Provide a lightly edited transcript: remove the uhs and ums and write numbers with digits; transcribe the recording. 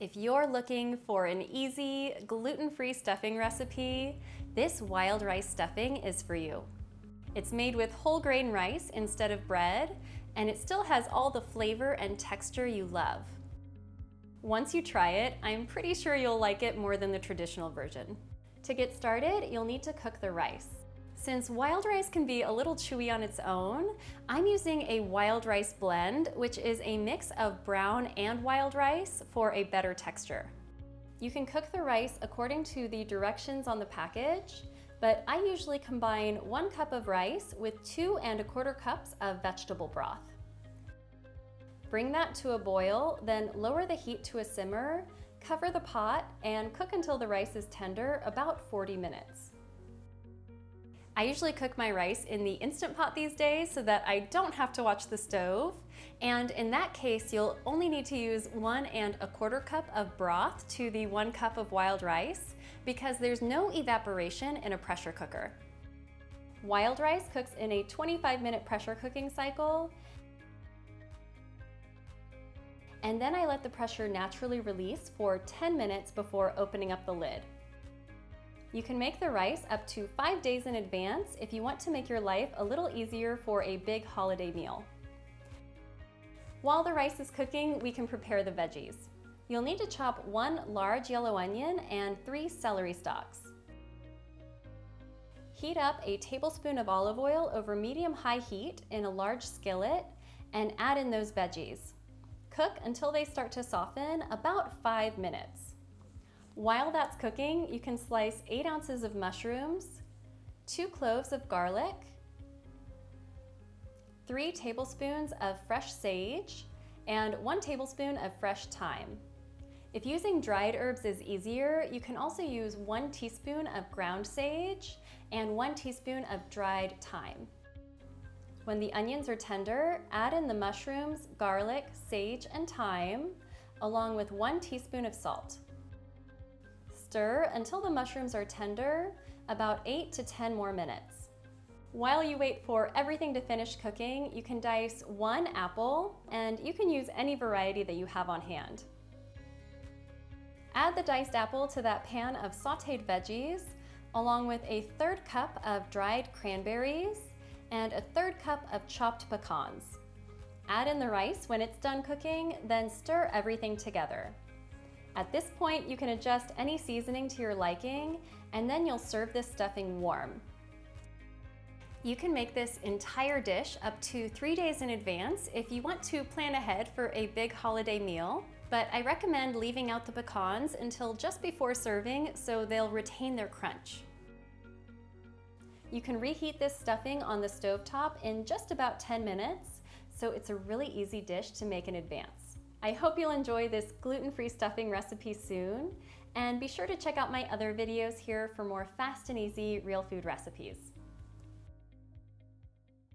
If you're looking for an easy, gluten-free stuffing recipe, this wild rice stuffing is for you. It's made with whole grain rice instead of bread, and it still has all the flavor and texture you love. Once you try it, I'm pretty sure you'll like it more than the traditional version. To get started, you'll need to cook the rice. Since wild rice can be a little chewy on its own, I'm using a wild rice blend, which is a mix of brown and wild rice for a better texture. You can cook the rice according to the directions on the package, but I usually combine 1 cup of rice with 2 1/4 cups of vegetable broth. Bring that to a boil, then lower the heat to a simmer, cover the pot, and cook until the rice is tender, about 40 minutes. I usually cook my rice in the Instant Pot these days so that I don't have to watch the stove. And in that case, you'll only need to use 1 1/4 cup of broth to the 1 cup of wild rice because there's no evaporation in a pressure cooker. Wild rice cooks in a 25-minute pressure cooking cycle, and then I let the pressure naturally release for 10 minutes before opening up the lid. You can make the rice up to 5 days in advance if you want to make your life a little easier for a big holiday meal. While the rice is cooking, we can prepare the veggies. You'll need to chop 1 large yellow onion and 3 celery stalks. Heat up a tablespoon of olive oil over medium-high heat in a large skillet and add in those veggies. Cook until they start to soften, about 5 minutes. While that's cooking, you can slice 8 ounces of mushrooms, 2 cloves of garlic, 3 tablespoons of fresh sage, and 1 tablespoon of fresh thyme. If using dried herbs is easier, you can also use 1 teaspoon of ground sage and 1 teaspoon of dried thyme. When the onions are tender, add in the mushrooms, garlic, sage, and thyme, along with 1 teaspoon of salt. Stir until the mushrooms are tender, about 8 to 10 more minutes. While you wait for everything to finish cooking, you can dice 1 apple, and you can use any variety that you have on hand. Add the diced apple to that pan of sautéed veggies, along with a 1/3 cup of dried cranberries and a 1/3 cup of chopped pecans. Add in the rice when it's done cooking, then stir everything together. At this point, you can adjust any seasoning to your liking, and then you'll serve this stuffing warm. You can make this entire dish up to 3 days in advance if you want to plan ahead for a big holiday meal, but I recommend leaving out the pecans until just before serving so they'll retain their crunch. You can reheat this stuffing on the stovetop in just about 10 minutes, so it's a really easy dish to make in advance. I hope you'll enjoy this gluten-free stuffing recipe soon, and be sure to check out my other videos here for more fast and easy real food recipes.